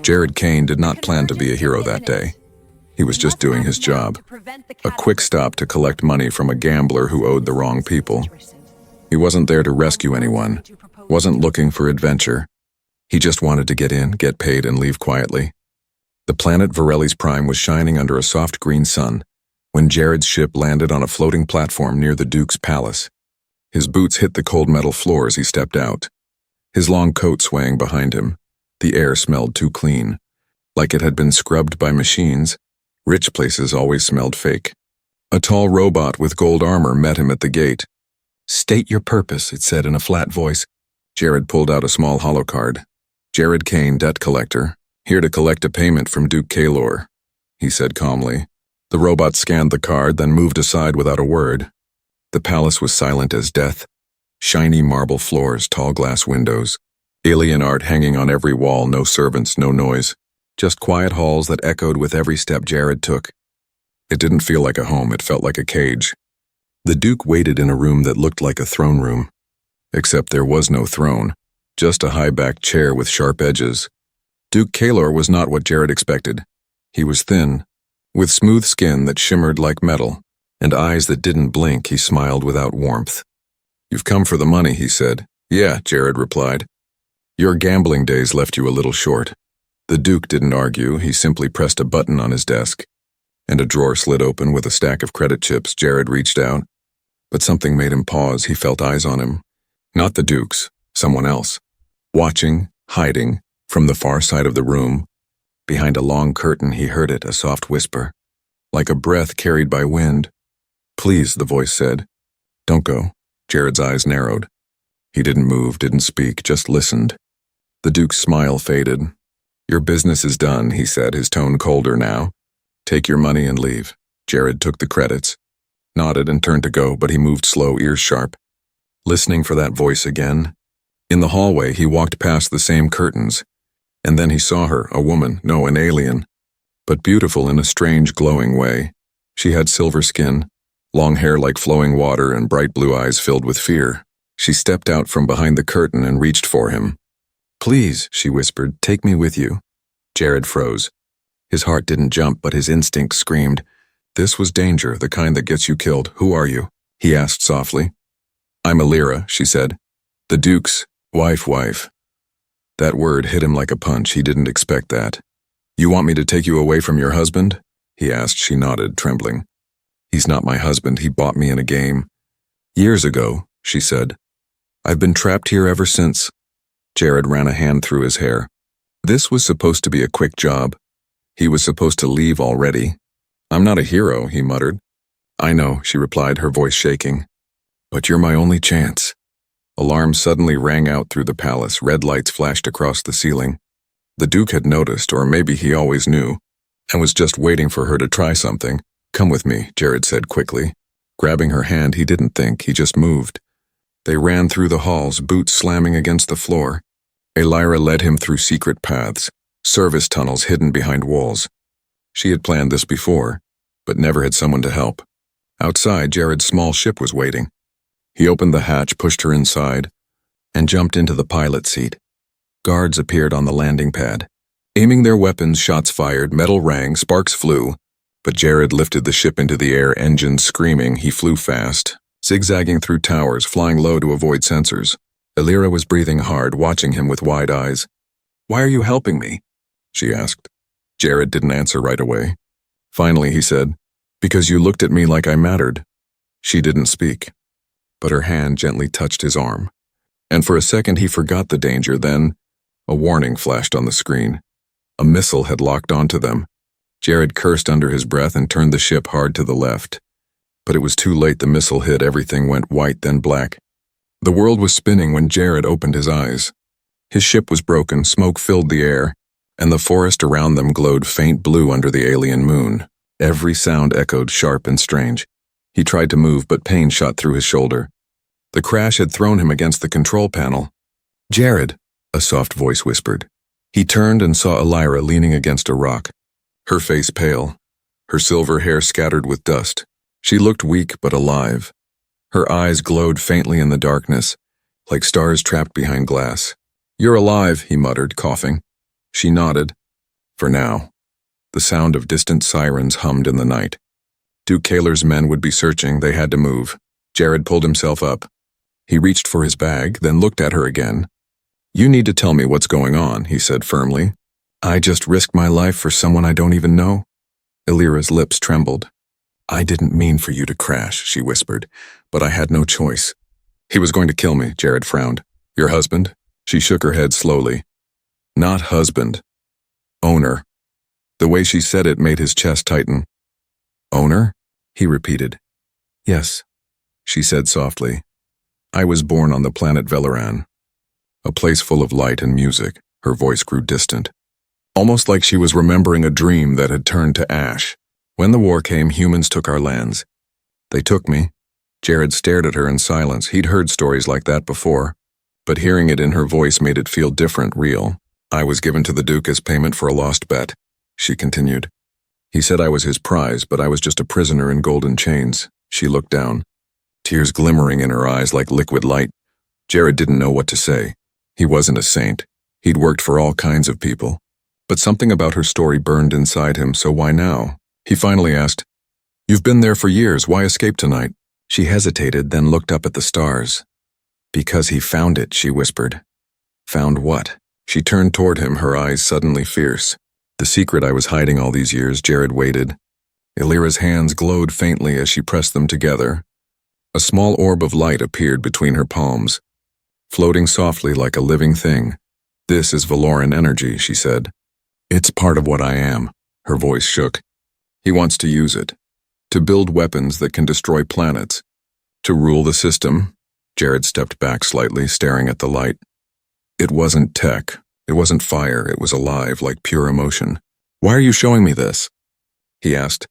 Jared Kane did not plan to be a hero that day. He was just doing his job. A quick stop to collect money from a gambler who owed the wrong people. He wasn't there to rescue anyone, wasn't looking for adventure. He just wanted to get in, get paid, and leave quietly. The planet Varelli's Prime was shining under a soft green sun when Jared's ship landed on a floating platform near the Duke's palace. His boots hit the cold metal floor as he stepped out. His long coat swaying behind him. The air smelled too clean. Like it had been scrubbed by machines. Rich places always smelled fake. A tall robot with gold armor met him at the gate. "State your purpose," it said in a flat voice. Jared pulled out a small holocard. "Jared Kane, debt collector. Here to collect a payment from Duke Kalor," he said calmly. The robot scanned the card, then moved aside without a word. The palace was silent as death. Shiny marble floors, tall glass windows. Alien art hanging on every wall, no servants, no noise. Just quiet halls that echoed with every step Jared took. It didn't feel like a home, it felt like a cage. The Duke waited in a room that looked like a throne room. Except there was no throne, just a high-backed chair with sharp edges. Duke Kalor was not what Jared expected. He was thin, with smooth skin that shimmered like metal, and eyes that didn't blink. He smiled without warmth. "You've come for the money," he said. "Yeah," Jared replied. "Your gambling days left you a little short." The Duke didn't argue, he simply pressed a button on his desk. And a drawer slid open with a stack of credit chips. Jared reached out. But something made him pause. He felt eyes on him. Not the Duke's, someone else. Watching, hiding, from the far side of the room. Behind a long curtain he heard it, a soft whisper. Like a breath carried by wind. "Please," the voice said. "Don't go." Jared's eyes narrowed. He didn't move, didn't speak, just listened. The Duke's smile faded. "Your business is done," he said, his tone colder now. "Take your money and leave." Jared took the credits, nodded and turned to go, but he moved slow, ears sharp, listening for that voice again. In the hallway, he walked past the same curtains, and then he saw her, a woman, no, an alien, but beautiful in a strange, glowing way. She had silver skin, long hair like flowing water, and bright blue eyes filled with fear. She stepped out from behind the curtain and reached for him. "Please," she whispered, "take me with you." Jared froze. His heart didn't jump, but his instinct screamed. This was danger, the kind that gets you killed. "Who are you?" he asked softly. "I'm Alira," she said. "The Duke's wife." That word hit him like a punch. He didn't expect that. "You want me to take you away from your husband?" he asked. She nodded, trembling. "He's not my husband. He bought me in a game. Years ago," she said. "I've been trapped here ever since." Jared ran a hand through his hair. This was supposed to be a quick job. He was supposed to leave already. "I'm not a hero," he muttered. "I know," she replied, her voice shaking. "But you're my only chance." Alarms suddenly rang out through the palace. Red lights flashed across the ceiling. The Duke had noticed, or maybe he always knew, and was just waiting for her to try something. "Come with me," Jared said quickly. Grabbing her hand, he didn't think, he just moved. They ran through the halls, boots slamming against the floor. Alira led him through secret paths, service tunnels hidden behind walls. She had planned this before, but never had someone to help. Outside, Jared's small ship was waiting. He opened the hatch, pushed her inside, and jumped into the pilot seat. Guards appeared on the landing pad. Aiming their weapons, shots fired, metal rang, sparks flew, but Jared lifted the ship into the air, engines screaming. He flew fast, zigzagging through towers, flying low to avoid sensors. Alira was breathing hard, watching him with wide eyes. "Why are you helping me?" she asked. Jared didn't answer right away. Finally, he said, "Because you looked at me like I mattered." She didn't speak, but her hand gently touched his arm. And for a second he forgot the danger. Then a warning flashed on the screen. A missile had locked onto them. Jared cursed under his breath and turned the ship hard to the left. But it was too late. The missile hit. Everything went white, then black. The world was spinning when Jared opened his eyes. His ship was broken, smoke filled the air, and the forest around them glowed faint blue under the alien moon. Every sound echoed sharp and strange. He tried to move, but pain shot through his shoulder. The crash had thrown him against the control panel. "Jared," a soft voice whispered. He turned and saw Alira leaning against a rock, her face pale, her silver hair scattered with dust. She looked weak but alive. Her eyes glowed faintly in the darkness, like stars trapped behind glass. "You're alive," he muttered, coughing. She nodded, For now. The sound of distant sirens hummed in the night. Duke Kaler's men would be searching, they had to move. Jared pulled himself up. He reached for his bag, then looked at her again. "You need to tell me what's going on," he said firmly. "I just risked my life for someone I don't even know." Elira's lips trembled. "I didn't mean for you to crash," she whispered, "but I had no choice." "He was going to kill me," Jared frowned. "Your husband?" She shook her head slowly. "Not husband. Owner." The way she said it made his chest tighten. "Owner?" he repeated. "Yes," she said softly. "I was born on the planet Velaran. A place full of light and music." Her voice grew distant, almost like she was remembering a dream that had turned to ash. "When the war came, humans took our lands. They took me." Jared stared at her in silence. He'd heard stories like that before, but hearing it in her voice made it feel different, real. "I was given to the Duke as payment for a lost bet," she continued. "He said I was his prize, but I was just a prisoner in golden chains." She looked down, tears glimmering in her eyes like liquid light. Jared didn't know what to say. He wasn't a saint. He'd worked for all kinds of people. But something about her story burned inside him, so why now? He finally asked, "You've been there for years, why escape tonight?" She hesitated, then looked up at the stars. "Because he found it," she whispered. "Found what?" She turned toward him, her eyes suddenly fierce. "The secret I was hiding all these years." Jared waited. Elira's hands glowed faintly as she pressed them together. A small orb of light appeared between her palms, floating softly like a living thing. "This is Valoran energy," she said. "It's part of what I am." Her voice shook. "He wants to use it. To build weapons that can destroy planets. To rule the system." Jared stepped back slightly, staring at the light. "It wasn't tech. It wasn't fire. It was alive, like pure emotion." "Why are you showing me this?" he asked.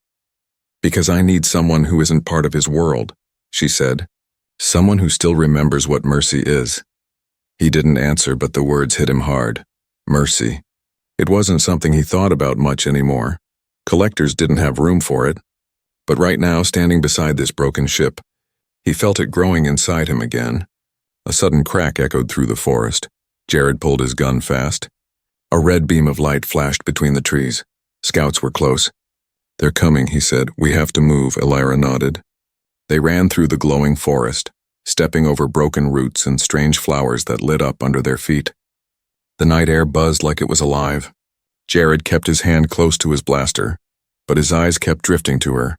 "Because I need someone who isn't part of his world," she said. "Someone who still remembers what mercy is." He didn't answer, but the words hit him hard. Mercy. It wasn't something he thought about much anymore. Collectors didn't have room for it. But right now, standing beside this broken ship, he felt it growing inside him again. A sudden crack echoed through the forest. Jared pulled his gun fast. A red beam of light flashed between the trees. Scouts were close. "They're coming," he said. "We have to move," Elira nodded. They ran through the glowing forest, stepping over broken roots and strange flowers that lit up under their feet. The night air buzzed like it was alive. Jared kept his hand close to his blaster, but his eyes kept drifting to her.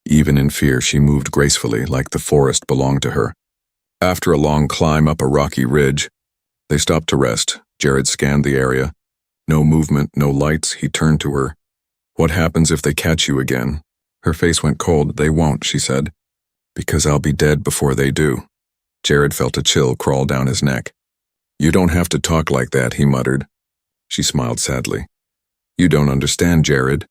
Even in fear, she moved gracefully, like the forest belonged to her. After a long climb up a rocky ridge, they stopped to rest. Jared scanned the area. No movement, no lights. He turned to her. "What happens if they catch you again?" Her face went cold. "They won't," she said. "Because I'll be dead before they do." Jared felt a chill crawl down his neck. "You don't have to talk like that," he muttered. She smiled sadly. "You don't understand, Jared.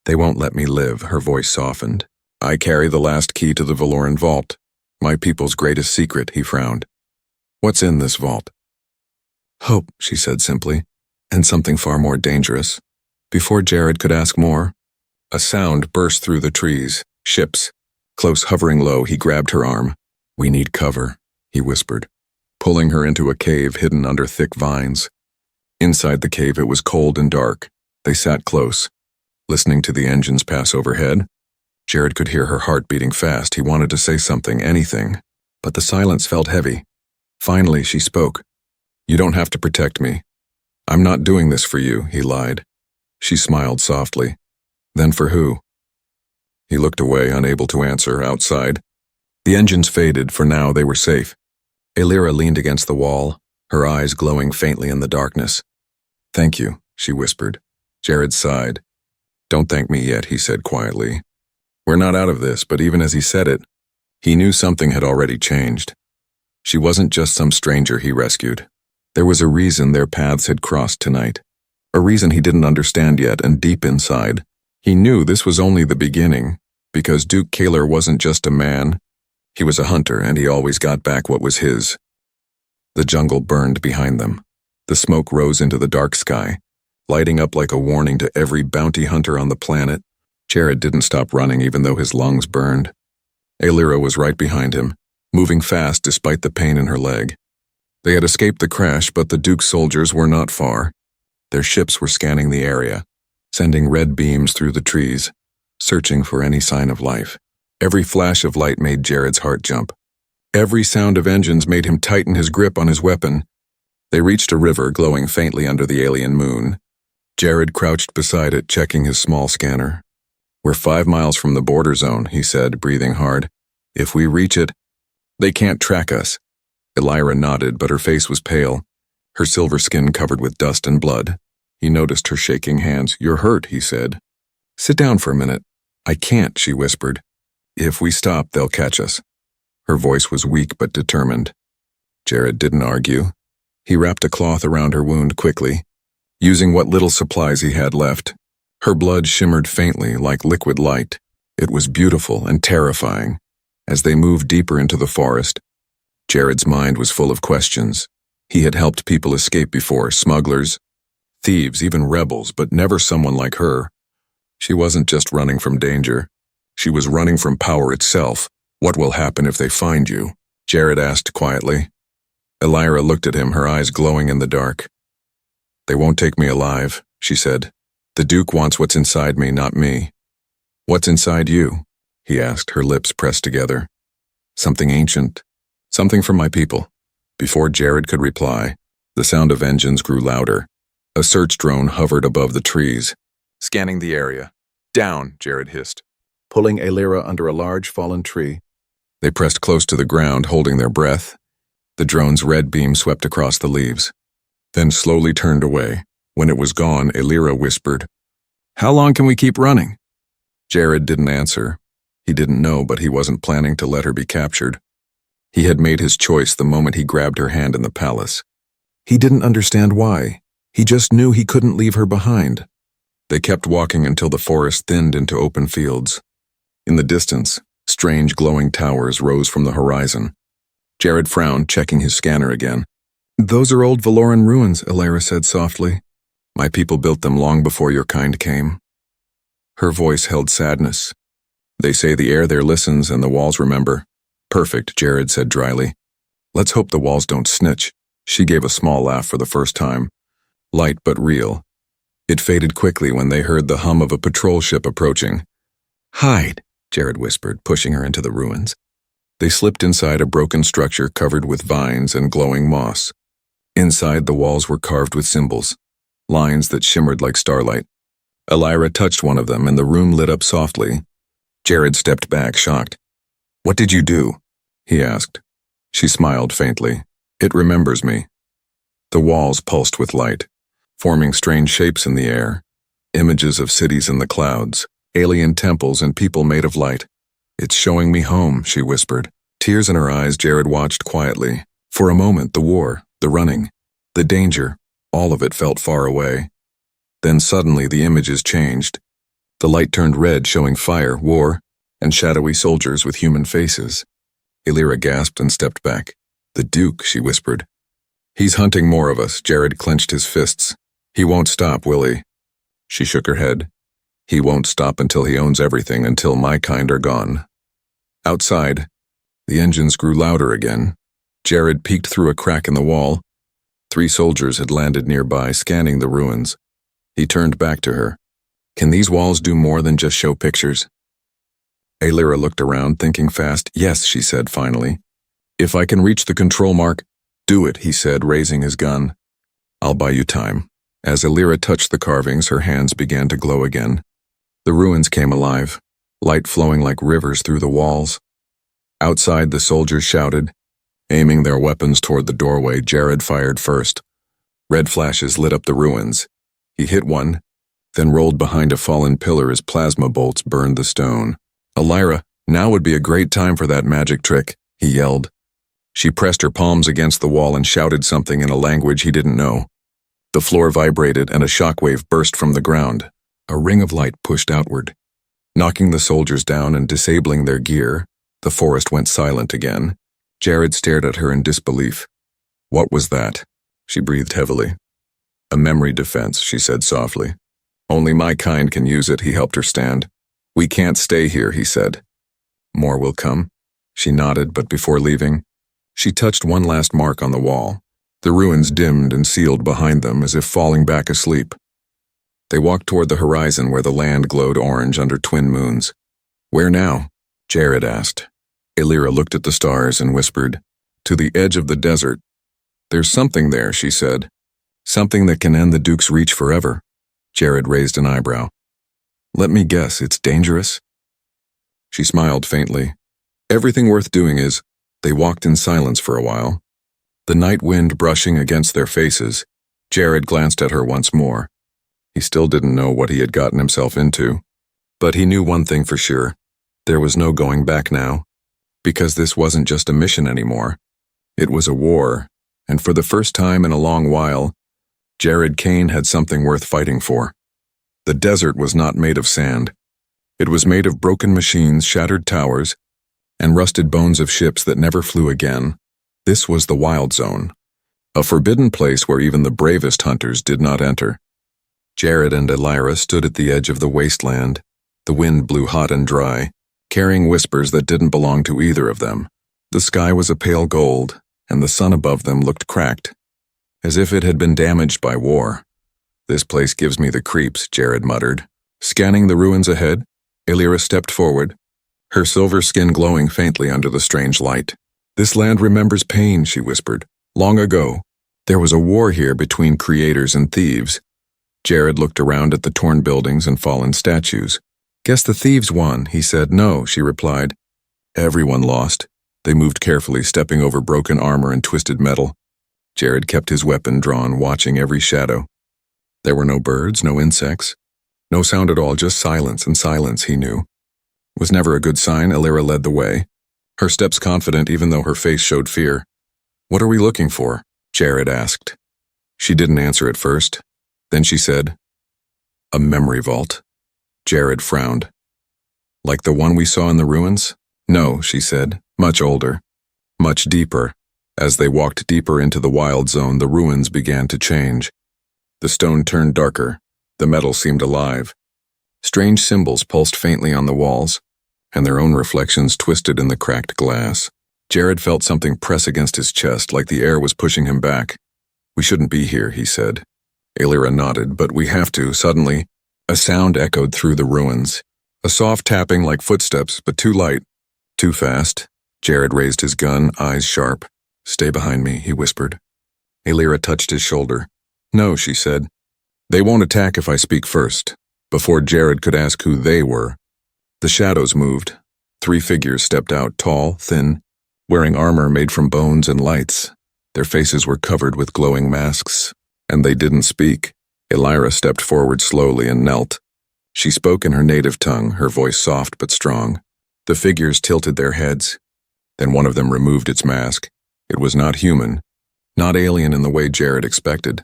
They won't let me live." Her voice softened. "I carry the last key to the Valoran vault. My people's greatest secret," he frowned. "What's in this vault?" "Hope," she said simply, "and something far more dangerous." Before Jared could ask more, a sound burst through the trees. Ships. Close, hovering low, he grabbed her arm. "We need cover," he whispered, pulling her into a cave hidden under thick vines. Inside the cave it was cold and dark. They sat close, listening to the engines pass overhead. Jared could hear her heart beating fast. He wanted to say something, anything, but the silence felt heavy. Finally, she spoke. "You don't have to protect me. I'm not doing this for you," he lied. She smiled softly. "Then for who?" He looked away, unable to answer. Outside, the engines faded. For now, they were safe. Elira leaned against the wall, her eyes glowing faintly in the darkness. "Thank you," she whispered. Jared sighed. "Don't thank me yet," he said quietly. "We're not out of this," but even as he said it, he knew something had already changed. She wasn't just some stranger he rescued. There was a reason their paths had crossed tonight. A reason he didn't understand yet, and deep inside, he knew this was only the beginning, because Duke Kaler wasn't just a man. He was a hunter, and he always got back what was his. The jungle burned behind them. The smoke rose into the dark sky, lighting up like a warning to every bounty hunter on the planet. Jared didn't stop running even though his lungs burned. Elira was right behind him, moving fast despite the pain in her leg. They had escaped the crash, but the Duke's soldiers were not far. Their ships were scanning the area, sending red beams through the trees, searching for any sign of life. Every flash of light made Jared's heart jump. Every sound of engines made him tighten his grip on his weapon. They reached a river glowing faintly under the alien moon. Jared crouched beside it, checking his small scanner. "We're 5 miles from the border zone," he said, breathing hard. "If we reach it, they can't track us." Elira nodded, but her face was pale, her silver skin covered with dust and blood. He noticed her shaking hands. "You're hurt," he said. "Sit down for a minute." "I can't," she whispered. "If we stop, they'll catch us." Her voice was weak but determined. Jared didn't argue. He wrapped a cloth around her wound quickly, using what little supplies he had left. Her blood shimmered faintly like liquid light. It was beautiful and terrifying. As they moved deeper into the forest, Jared's mind was full of questions. He had helped people escape before, smugglers, thieves, even rebels, but never someone like her. She wasn't just running from danger. She was running from power itself. "What will happen if they find you?" Jared asked quietly. Elira looked at him, her eyes glowing in the dark. "They won't take me alive," she said. "The Duke wants what's inside me, not me." "What's inside you?" he asked, her lips pressed together. "Something ancient. Something from my people." Before Jared could reply, the sound of engines grew louder. A search drone hovered above the trees, scanning the area. "Down," Jared hissed, pulling Elira under a large fallen tree. They pressed close to the ground, holding their breath. The drone's red beam swept across the leaves, then slowly turned away. When it was gone, Elira whispered, "How long can we keep running?" Jared didn't answer. He didn't know, but he wasn't planning to let her be captured. He had made his choice the moment he grabbed her hand in the palace. He didn't understand why. He just knew he couldn't leave her behind. They kept walking until the forest thinned into open fields. In the distance, strange glowing towers rose from the horizon. Jared frowned, checking his scanner again. "Those are old Valoran ruins," Elira said softly. "My people built them long before your kind came." Her voice held sadness. "They say the air there listens and the walls remember." "Perfect," Jared said dryly. "Let's hope the walls don't snitch." She gave a small laugh for the first time. Light but real. It faded quickly when they heard the hum of a patrol ship approaching. "Hide," Jared whispered, pushing her into the ruins. They slipped inside a broken structure covered with vines and glowing moss. Inside, the walls were carved with symbols, lines that shimmered like starlight. Elira touched one of them and the room lit up softly. Jared stepped back, shocked. "What did you do?" he asked. She smiled faintly. "It remembers me." The walls pulsed with light, forming strange shapes in the air, images of cities in the clouds, alien temples and people made of light. "It's showing me home," she whispered. Tears in her eyes, Jared watched quietly. For a moment, the war, the running, the danger, all of it felt far away. Then suddenly the images changed. The light turned red, showing fire, war, and shadowy soldiers with human faces. Elira gasped and stepped back. "The Duke," she whispered. "He's hunting more of us." Jared clenched his fists. "He won't stop, will he?" She shook her head. "He won't stop until he owns everything, until my kind are gone." Outside, the engines grew louder again. Jared peeked through a crack in the wall. 3 soldiers had landed nearby, scanning the ruins. He turned back to her. "Can these walls do more than just show pictures?" Elira looked around, thinking fast. "Yes," she said finally. "If I can reach the control mark." "Do it," he said, raising his gun. "I'll buy you time." As Elira touched the carvings, her hands began to glow again. The ruins came alive, light flowing like rivers through the walls. Outside, the soldiers shouted. Aiming their weapons toward the doorway, Jared fired first. Red flashes lit up the ruins. He hit one, then rolled behind a fallen pillar as plasma bolts burned the stone. "Elira, now would be a great time for that magic trick," he yelled. She pressed her palms against the wall and shouted something in a language he didn't know. The floor vibrated and a shockwave burst from the ground. A ring of light pushed outward, knocking the soldiers down and disabling their gear. The forest went silent again. Jared stared at her in disbelief. "What was that?" She breathed heavily. "A memory defense," she said softly. "Only my kind can use it," he helped her stand. "We can't stay here," he said. "More will come." She nodded, but before leaving, she touched one last mark on the wall. The ruins dimmed and sealed behind them as if falling back asleep. They walked toward the horizon where the land glowed orange under twin moons. "Where now?" Jared asked. Elira looked at the stars and whispered, "To the edge of the desert." "There's something there," she said. "Something that can end the Duke's reach forever." Jared raised an eyebrow. "Let me guess, it's dangerous?" She smiled faintly. "Everything worth doing is—" They walked in silence for a while, the night wind brushing against their faces. Jared glanced at her once more. He still didn't know what he had gotten himself into. But he knew one thing for sure. There was no going back now. Because this wasn't just a mission anymore. It was a war, and for the first time in a long while, Jared Kane had something worth fighting for. The desert was not made of sand. It was made of broken machines, shattered towers, and rusted bones of ships that never flew again. This was the Wild Zone, a forbidden place where even the bravest hunters did not enter. Jared and Elira stood at the edge of the wasteland. The wind blew hot and dry, carrying whispers that didn't belong to either of them. The sky was a pale gold, and the sun above them looked cracked, as if it had been damaged by war. "This place gives me the creeps," Jared muttered. Scanning the ruins ahead, Elira stepped forward, her silver skin glowing faintly under the strange light. "This land remembers pain," she whispered. "Long ago, there was a war here between creators and thieves." Jared looked around at the torn buildings and fallen statues. "Guess the thieves won," he said. "No," she replied. "Everyone lost." They moved carefully, stepping over broken armor and twisted metal. Jared kept his weapon drawn, watching every shadow. There were no birds, no insects, no sound at all, just silence, and silence, he knew, was never a good sign. Elira led the way, her steps confident even though her face showed fear. "What are we looking for?" Jared asked. She didn't answer at first. Then she said, "A memory vault." Jared frowned. "Like the one we saw in the ruins?" "No," she said, "much older, much deeper." As they walked deeper into the Wild Zone, the ruins began to change. The stone turned darker, the metal seemed alive. Strange symbols pulsed faintly on the walls, and their own reflections twisted in the cracked glass. Jared felt something press against his chest, like the air was pushing him back. "We shouldn't be here," he said. Elira nodded. "But we have to." Suddenly, a sound echoed through the ruins. A soft tapping like footsteps, but too light, too fast. Jared raised his gun, eyes sharp. "Stay behind me," he whispered. Elira touched his shoulder. "No," she said. "They won't attack if I speak first." Before Jared could ask who they were, the shadows moved. 3 figures stepped out, tall, thin, wearing armor made from bones and lights. Their faces were covered with glowing masks, and they didn't speak. Elira stepped forward slowly and knelt. She spoke in her native tongue, her voice soft but strong. The figures tilted their heads. Then one of them removed its mask. It was not human, not alien in the way Jared expected.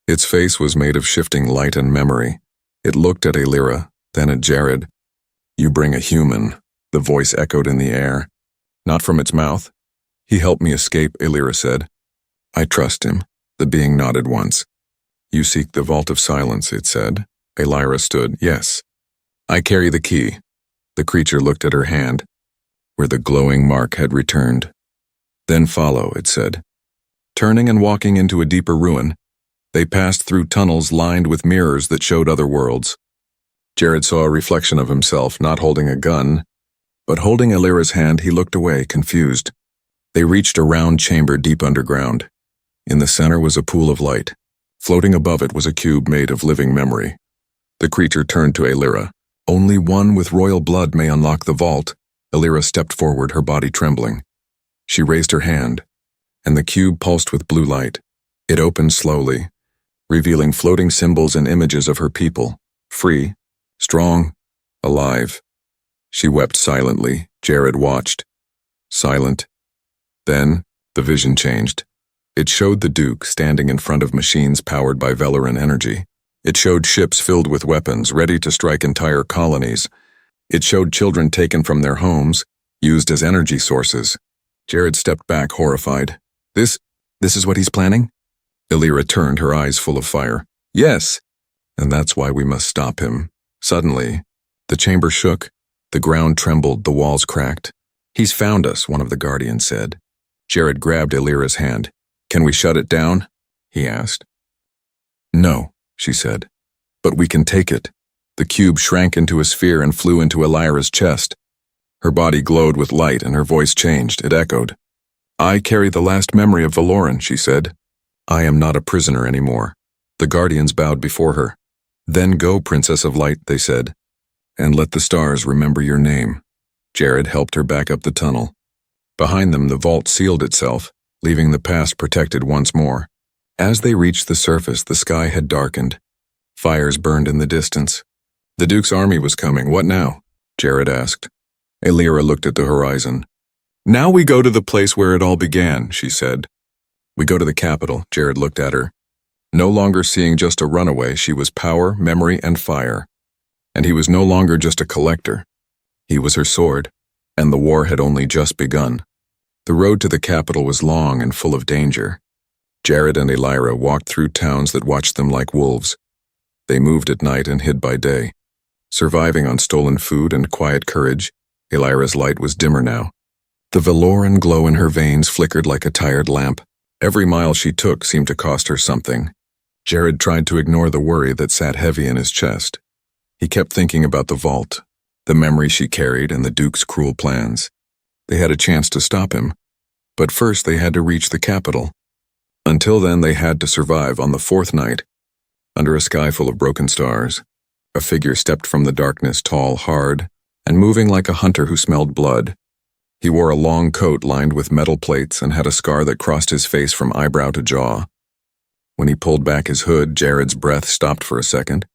Its face was made of shifting light and memory. It looked at Elira, then at Jared. "You bring a human," the voice echoed in the air. "Not from its mouth." "He helped me escape," Elira said. "I trust him." The being nodded once. "You seek the Vault of Silence," it said. Elira stood. "Yes. I carry the key." The creature looked at her hand, where the glowing mark had returned. "Then follow," it said. Turning and walking into a deeper ruin, they passed through tunnels lined with mirrors that showed other worlds. Jared saw a reflection of himself, not holding a gun, but holding Elira's hand. He looked away, confused. They reached a round chamber deep underground. In the center was a pool of light. Floating above it was a cube made of living memory. The creature turned to Elira. "Only one with royal blood may unlock the vault." Elira stepped forward, her body trembling. She raised her hand, and the cube pulsed with blue light. It opened slowly, revealing floating symbols and images of her people, free, strong, alive. She wept silently. Jared watched, silent. Then, the vision changed. It showed the Duke standing in front of machines powered by Velaran energy. It showed ships filled with weapons, ready to strike entire colonies. It showed children taken from their homes, used as energy sources. Jared stepped back, horrified. This is what he's planning?" Elira turned, her eyes full of fire. "Yes, and that's why we must stop him." Suddenly, the chamber shook, the ground trembled, the walls cracked. "He's found us," one of the guardians said. Jared grabbed Elira's hand. "Can we shut it down?" he asked. "No," she said. But we can take it. The cube shrank into a sphere and flew into Elira's chest. Her body glowed with light and her voice changed. It echoed. I carry the last memory of Valoran, she said. I am not a prisoner anymore. The guardians bowed before her. Then go, Princess of Light, they said, and let the stars remember your name. Jared helped her back up the tunnel. Behind them, the vault sealed itself, leaving the past protected once more. As they reached the surface, the sky had darkened. Fires burned in the distance. The Duke's army was coming. What now? Jared asked. Elira looked at the horizon. Now we go to the place where it all began, she said. We go to the capital, Jared looked at her. No longer seeing just a runaway, she was power, memory, and fire. And he was no longer just a collector. He was her sword, and the war had only just begun. The road to the capital was long and full of danger. Jared and Elira walked through towns that watched them like wolves. They moved at night and hid by day. Surviving on stolen food and quiet courage, Elira's light was dimmer now. The Valoran glow in her veins flickered like a tired lamp. Every mile she took seemed to cost her something. Jared tried to ignore the worry that sat heavy in his chest. He kept thinking about the vault, the memory she carried, and the Duke's cruel plans. They had a chance to stop him, but first they had to reach the capital. Until then, they had to survive. On the fourth night, under a sky full of broken stars, a figure stepped from the darkness, tall, hard, and moving like a hunter who smelled blood. He wore a long coat lined with metal plates and had a scar that crossed his face from eyebrow to jaw. When he pulled back his hood, Jared's breath stopped for a second.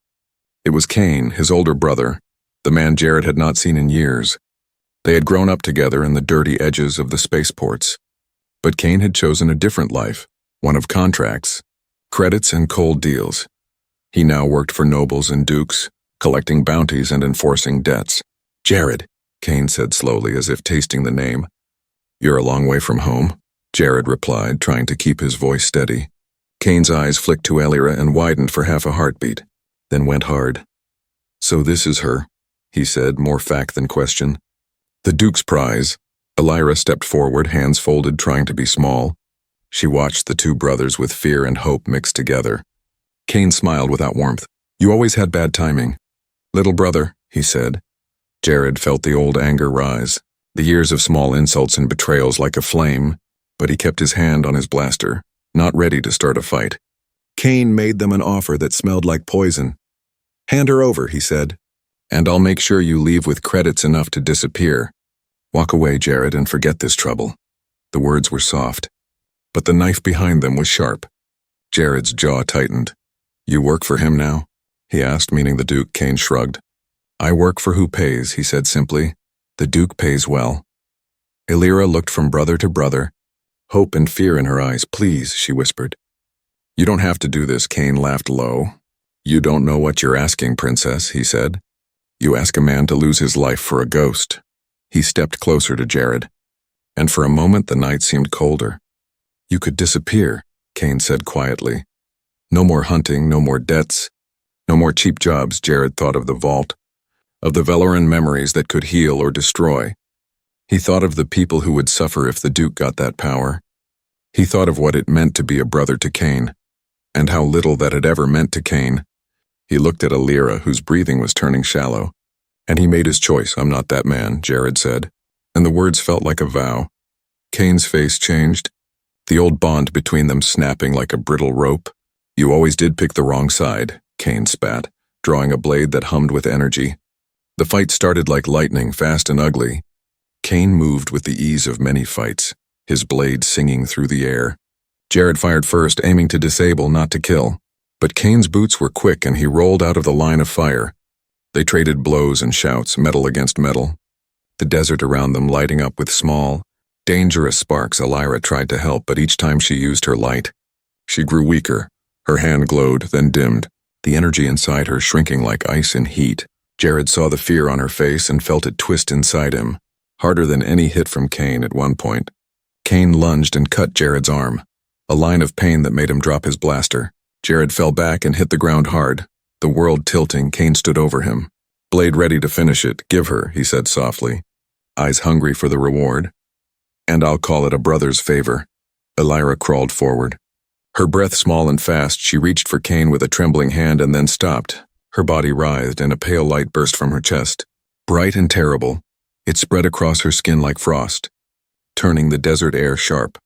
It was Kane, his older brother, the man Jared had not seen in years. They had grown up together in the dirty edges of the spaceports. But Kane had chosen a different life, one of contracts, credits, and cold deals. He now worked for nobles and dukes, collecting bounties and enforcing debts. Jared, Kane said slowly, as if tasting the name. You're a long way from home, Jared replied, trying to keep his voice steady. Kane's eyes flicked to Elira and widened for half a heartbeat, then went hard. So this is her, he said, more fact than question. The Duke's prize. Elira stepped forward, hands folded, trying to be small. She watched the two brothers with fear and hope mixed together. Kane smiled without warmth. You always had bad timing. Little brother, he said. Jared felt the old anger rise, the years of small insults and betrayals like a flame, but he kept his hand on his blaster, not ready to start a fight. Kane made them an offer that smelled like poison. Hand her over, he said, and I'll make sure you leave with credits enough to disappear. Walk away, Jared, and forget this trouble. The words were soft, but the knife behind them was sharp. Jared's jaw tightened. You work for him now? He asked, meaning the Duke. Kane shrugged. I work for who pays, he said simply. The Duke pays well. Elira looked from brother to brother, hope and fear in her eyes. Please, she whispered. You don't have to do this, Kane laughed low. You don't know what you're asking, Princess, he said. You ask a man to lose his life for a ghost. He stepped closer to Jared, and for a moment the night seemed colder. You could disappear, Kane said quietly. No more hunting, no more debts, no more cheap jobs. Jared thought of the vault, of the Valoran memories that could heal or destroy. He thought of the people who would suffer if the Duke got that power. He thought of what it meant to be a brother to Kane, and how little that had ever meant to Kane. He looked at Elira, whose breathing was turning shallow. And he made his choice. I'm not that man, Jared said, and the words felt like a vow. Kane's face changed, the old bond between them snapping like a brittle rope. You always did pick the wrong side, Kane spat, drawing a blade that hummed with energy. The fight started like lightning, fast and ugly. Kane moved with the ease of many fights, his blade singing through the air. Jared fired first, aiming to disable, not to kill. But Kane's boots were quick and he rolled out of the line of fire. They traded blows and shouts, metal against metal. The desert around them lighting up with small, dangerous sparks. Elira tried to help, but each time she used her light, she grew weaker. Her hand glowed, then dimmed, the energy inside her shrinking like ice in heat. Jared saw the fear on her face and felt it twist inside him, harder than any hit from Kane at one point. Kane lunged and cut Jared's arm, a line of pain that made him drop his blaster. Jared fell back and hit the ground hard. The world tilting, Kane stood over him. Blade ready to finish it. Give her, he said softly, eyes hungry for the reward. And I'll call it a brother's favor. Elira crawled forward. Her breath small and fast, she reached for Kane with a trembling hand and then stopped. Her body writhed and a pale light burst from her chest. Bright and terrible, it spread across her skin like frost, turning the desert air sharp.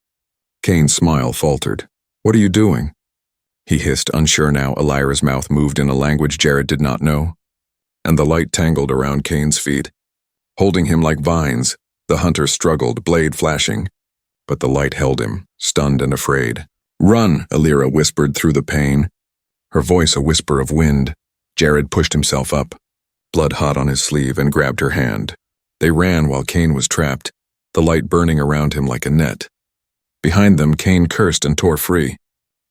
Kane's smile faltered. "What are you doing?" He hissed, unsure now. Elira's mouth moved in a language Jared did not know, and the light tangled around Kane's feet. Holding him like vines, the hunter struggled, blade flashing, but the light held him, stunned and afraid. "Run," Elira whispered through the pain, her voice a whisper of wind. Jared pushed himself up, blood hot on his sleeve, and grabbed her hand. They ran while Kane was trapped, the light burning around him like a net. Behind them, Kane cursed and tore free.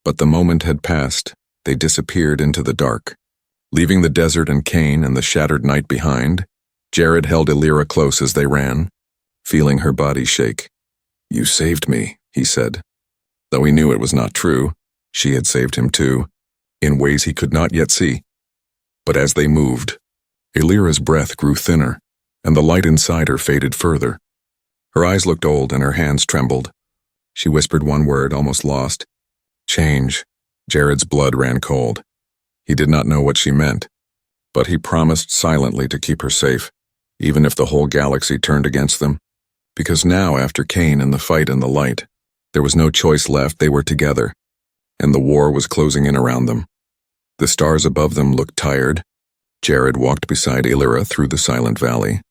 But the moment had passed. They disappeared into the dark. Leaving the desert and Kane and the shattered night behind, Jared held Elira close as they ran, feeling her body shake. "You saved me," he said. Though he knew it was not true, she had saved him too, in ways he could not yet see. But as they moved, Elira's breath grew thinner, and the light inside her faded further. Her eyes looked old and her hands trembled. She whispered one word, almost lost. "Change." Jared's blood ran cold. He did not know what she meant, but he promised silently to keep her safe, even if the whole galaxy turned against them. Because now, after Kane and the fight in the light, there was no choice left. They were together, and the war was closing in around them. The stars above them looked tired. Jared walked beside Elira through the silent valley,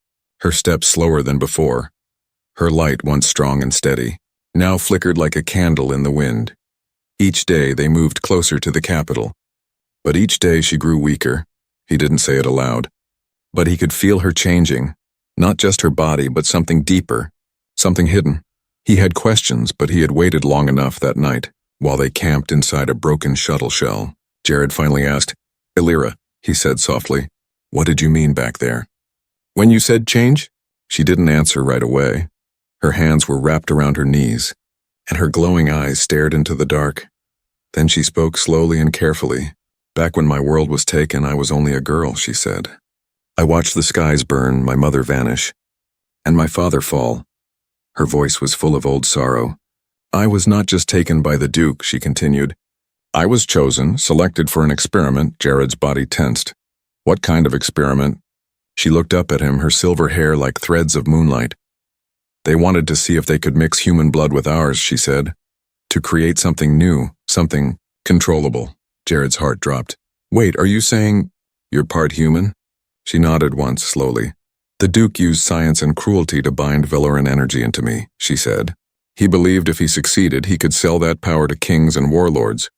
her steps slower than before. Her light, once strong and steady, now flickered like a candle in the wind. Each day they moved closer to the capital. But each day she grew weaker. He didn't say it aloud. But he could feel her changing, not just her body, but something deeper, something hidden. He had questions, but he had waited long enough that night. While they camped inside a broken shuttle shell, Jared finally asked, "Elira," he said softly, "what did you mean back there?" "When you said change?" She didn't answer right away. Her hands were wrapped around her knees, and her glowing eyes stared into the dark. Then she spoke slowly and carefully. "Back when my world was taken, I was only a girl," she said. "I watched the skies burn, my mother vanish, and my father fall." Her voice was full of old sorrow. "I was not just taken by the Duke," she continued. "I was chosen, selected for an experiment." Jared's body tensed. "What kind of experiment?" She looked up at him, her silver hair like threads of moonlight. "They wanted to see if they could mix human blood with ours," she said. "To create something new, something controllable." Jared's heart dropped. "Wait, are you saying you're part human?" She nodded once, slowly. "The Duke used science and cruelty to bind Veloran energy into me," she said. "He believed if he succeeded, he could sell that power to kings and warlords."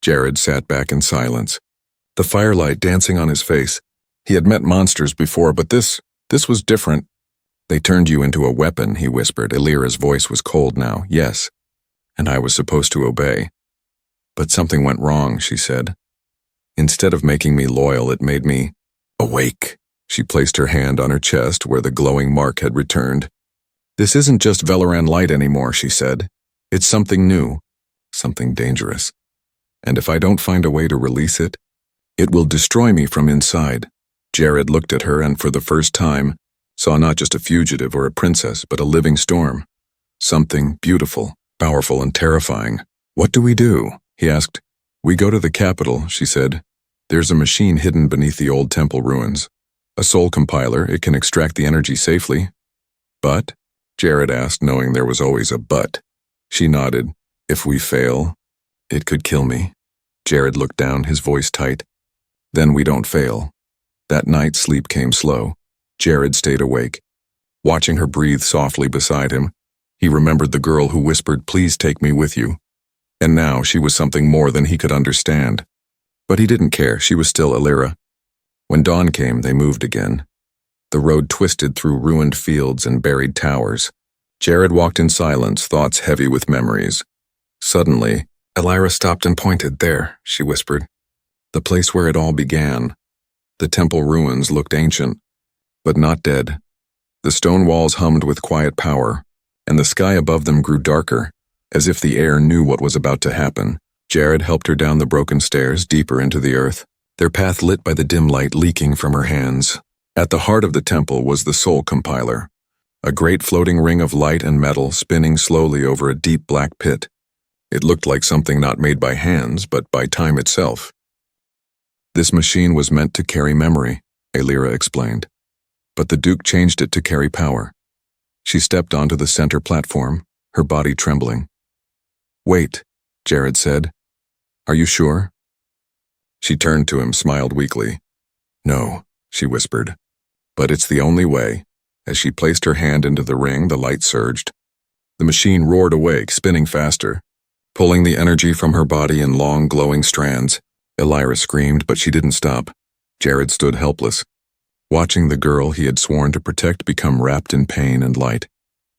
Jared sat back in silence, the firelight dancing on his face. He had met monsters before, but this was different. "They turned you into a weapon," he whispered. Elira's voice was cold now. "Yes, and I was supposed to obey. But something went wrong," she said. "Instead of making me loyal, it made me awake." She placed her hand on her chest where the glowing mark had returned. "This isn't just Veloran light anymore," she said. "It's something new, something dangerous. And if I don't find a way to release it, it will destroy me from inside." Jared looked at her and for the first time saw not just a fugitive or a princess, but a living storm. Something beautiful, powerful, and terrifying. "What do we do?" he asked. "We go to the capital," she said. "There's a machine hidden beneath the old temple ruins. A soul compiler, it can extract the energy safely." "But?" Jared asked, knowing there was always a but. She nodded. "If we fail, it could kill me." Jared looked down, his voice tight. "Then we don't fail." That night, sleep came slow. Jared stayed awake, watching her breathe softly beside him. He remembered the girl who whispered, "Please take me with you." And now she was something more than he could understand. But he didn't care. She was still Elira. When dawn came, they moved again. The road twisted through ruined fields and buried towers. Jared walked in silence, thoughts heavy with memories. Suddenly, Elira stopped and pointed. "There," she whispered. "The place where it all began." The temple ruins looked ancient, but not dead. The stone walls hummed with quiet power, and the sky above them grew darker, as if the air knew what was about to happen. Jared helped her down the broken stairs, deeper into the earth, their path lit by the dim light leaking from her hands. At the heart of the temple was the soul compiler, a great floating ring of light and metal spinning slowly over a deep black pit. It looked like something not made by hands, but by time itself. This machine was meant to carry memory, Alira explained. But the Duke changed it to carry power. She stepped onto the center platform, her body trembling. "Wait," Jared said. "Are you sure?" She turned to him, smiled weakly. "No," she whispered. "But it's the only way." As she placed her hand into the ring, the light surged. The machine roared awake, spinning faster, pulling the energy from her body in long, glowing strands. Alira screamed, but she didn't stop. Jared stood helpless, watching the girl he had sworn to protect become wrapped in pain and light.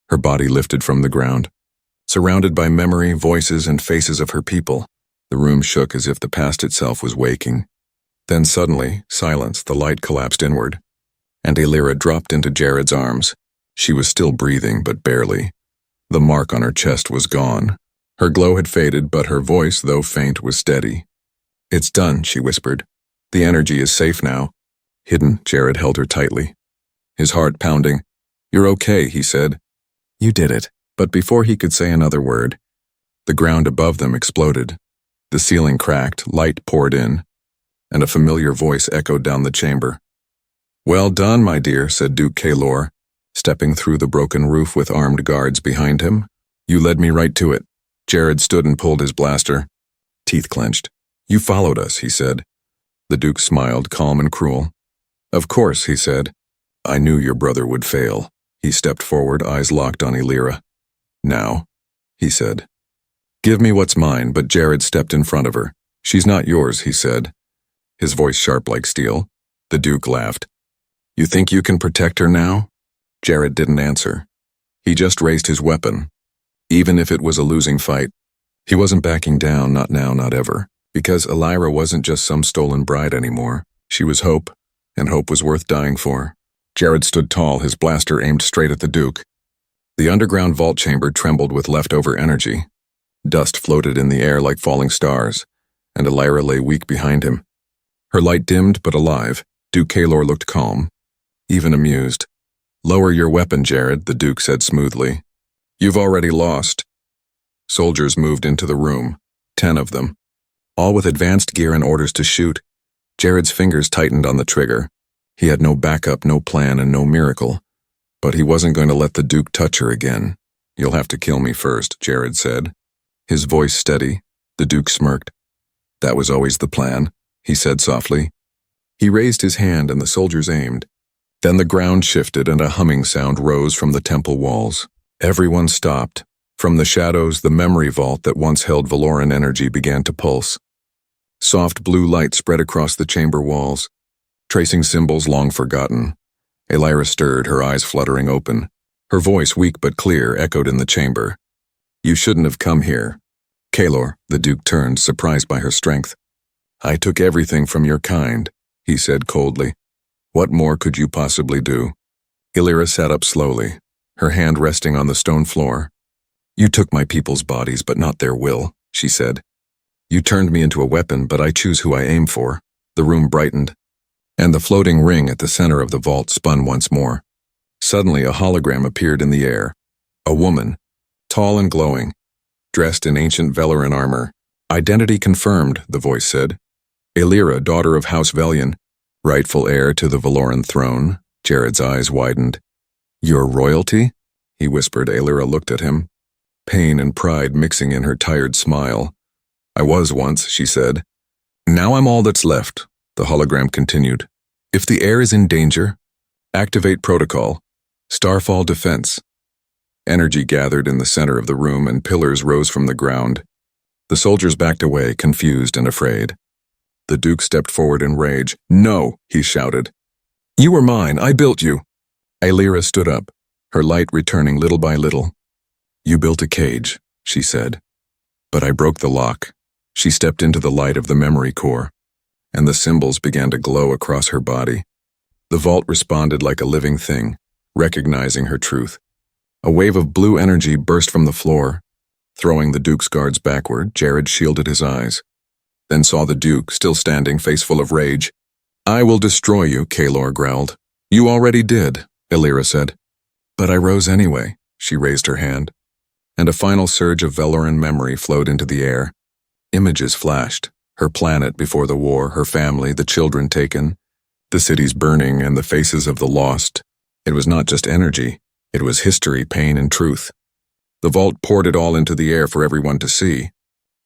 Her body lifted from the ground. Surrounded by memory, voices, and faces of her people, the room shook as if the past itself was waking. Then suddenly, silence, the light collapsed inward, and Alira dropped into Jared's arms. She was still breathing, but barely. The mark on her chest was gone. Her glow had faded, but her voice, though faint, was steady. "It's done," she whispered. "The energy is safe now." Hidden, Jared held her tightly, his heart pounding. "You're okay," he said. "You did it." But before he could say another word, the ground above them exploded. The ceiling cracked, light poured in, and a familiar voice echoed down the chamber. "Well done, my dear," said Duke Kalor, stepping through the broken roof with armed guards behind him. "You led me right to it." Jared stood and pulled his blaster, teeth clenched. "You followed us," he said. The Duke smiled, calm and cruel. "Of course," he said. "I knew your brother would fail." He stepped forward, eyes locked on Alira. "Now," he said. "Give me what's mine," but Jared stepped in front of her. "She's not yours," he said, his voice sharp like steel. The Duke laughed. "You think you can protect her now?" Jared didn't answer. He just raised his weapon. Even if it was a losing fight, he wasn't backing down, not now, not ever. Because Alira wasn't just some stolen bride anymore. She was hope, and hope was worth dying for. Jared stood tall, his blaster aimed straight at the Duke. The underground vault chamber trembled with leftover energy. Dust floated in the air like falling stars, and Alira lay weak behind him. Her light dimmed but alive. Duke Kalor looked calm, even amused. "Lower your weapon, Jared," the Duke said smoothly. "You've already lost." Soldiers moved into the room, 10 of them, all with advanced gear and orders to shoot. Jared's fingers tightened on the trigger. He had no backup, no plan, and no miracle. But he wasn't going to let the Duke touch her again. "You'll have to kill me first," Jared said, his voice steady. The Duke smirked. "That was always the plan," he said softly. He raised his hand and the soldiers aimed. Then the ground shifted and a humming sound rose from the temple walls. Everyone stopped. From the shadows, the memory vault that once held Valoran energy began to pulse. Soft blue light spread across the chamber walls, tracing symbols long forgotten. Alira stirred, her eyes fluttering open. Her voice, weak but clear, echoed in the chamber. "You shouldn't have come here." "Kalor," the Duke turned, surprised by her strength. "I took everything from your kind," he said coldly. "What more could you possibly do?" Alira sat up slowly, her hand resting on the stone floor. "You took my people's bodies, but not their will," she said. "You turned me into a weapon, but I choose who I aim for." The room brightened, and the floating ring at the center of the vault spun once more. Suddenly a hologram appeared in the air. A woman, tall and glowing, dressed in ancient Valoran armor. "Identity confirmed," the voice said. "Alira, daughter of House Velian, rightful heir to the Valoran throne." Jared's eyes widened. "Your royalty?" he whispered. Alira looked at him, pain and pride mixing in her tired smile. "I was once," she said. "Now I'm all that's left," the hologram continued. "If the heir is in danger, activate protocol. Starfall defense." Energy gathered in the center of the room and pillars rose from the ground. The soldiers backed away, confused and afraid. The Duke stepped forward in rage. "No," he shouted. "You were mine. I built you." Alira stood up, her light returning little by little. "You built a cage," she said. "But I broke the lock." She stepped into the light of the memory core, and the symbols began to glow across her body. The vault responded like a living thing, recognizing her truth. A wave of blue energy burst from the floor. Throwing the Duke's guards backward, Jared shielded his eyes, then saw the Duke, still standing, face full of rage. "I will destroy you," Kalor growled. "You already did," Alira said. "But I rose anyway." She raised her hand, and a final surge of Valoran memory flowed into the air. Images flashed, Her planet before the war, her family, the children taken, the cities burning, and the faces of the lost. It was not just energy. It was history, pain, and truth. The vault poured it all into the air for everyone to see.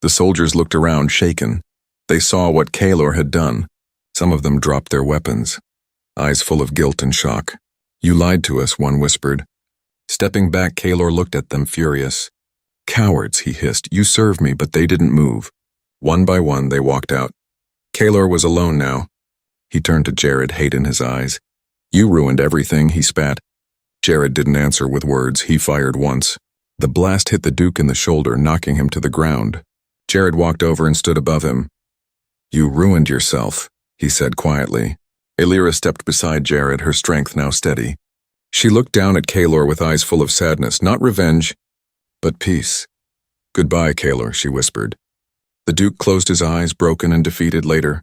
The soldiers looked around, shaken. They saw what Kaylor had done. Some of them dropped their weapons, eyes full of guilt and shock. "You lied to us," one whispered. Stepping back, Kaylor looked at them, furious. "Cowards," he hissed. "You served me, but they didn't move." One by one, they walked out. Kaylor was alone now. He turned to Jared, hate in his eyes. "You ruined everything," he spat. Jared didn't answer with words. He fired once. The blast hit the Duke in the shoulder, knocking him to the ground. Jared walked over and stood above him. "You ruined yourself," he said quietly. Elira stepped beside Jared, her strength now steady. She looked down at Kaylor with eyes full of sadness, not revenge, but peace. "Goodbye, Kaylor," she whispered. The Duke closed his eyes, broken and defeated later.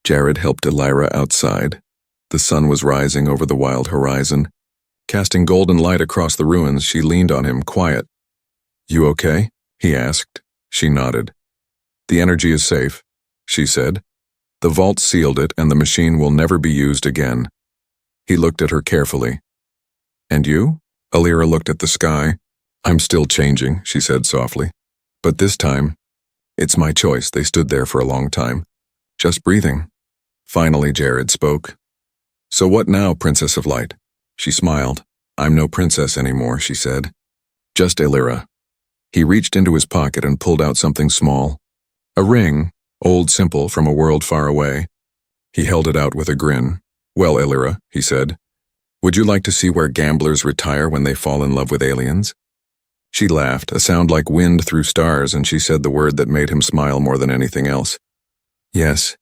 Jared helped Elira outside. The sun was rising over the wild horizon. Casting golden light across the ruins, she leaned on him, quiet. "You okay?" he asked. She nodded. "The energy is safe," she said. "The vault sealed it, and the machine will never be used again." He looked at her carefully. "And you?" Elira looked at the sky. "I'm still changing," she said softly. "But this time, it's my choice." They stood there for a long time, just breathing. Finally, Jared spoke. "So what now, Princess of Light?" She smiled. "I'm no princess anymore," she said. "Just Elira." He reached into his pocket and pulled out something small. A ring, old simple from a world far away. He held it out with a grin. "Well, Elira," he said, "would you like to see where gamblers retire when they fall in love with aliens?" She laughed, a sound like wind through stars, and she said the word that made him smile more than anything else. "Yes,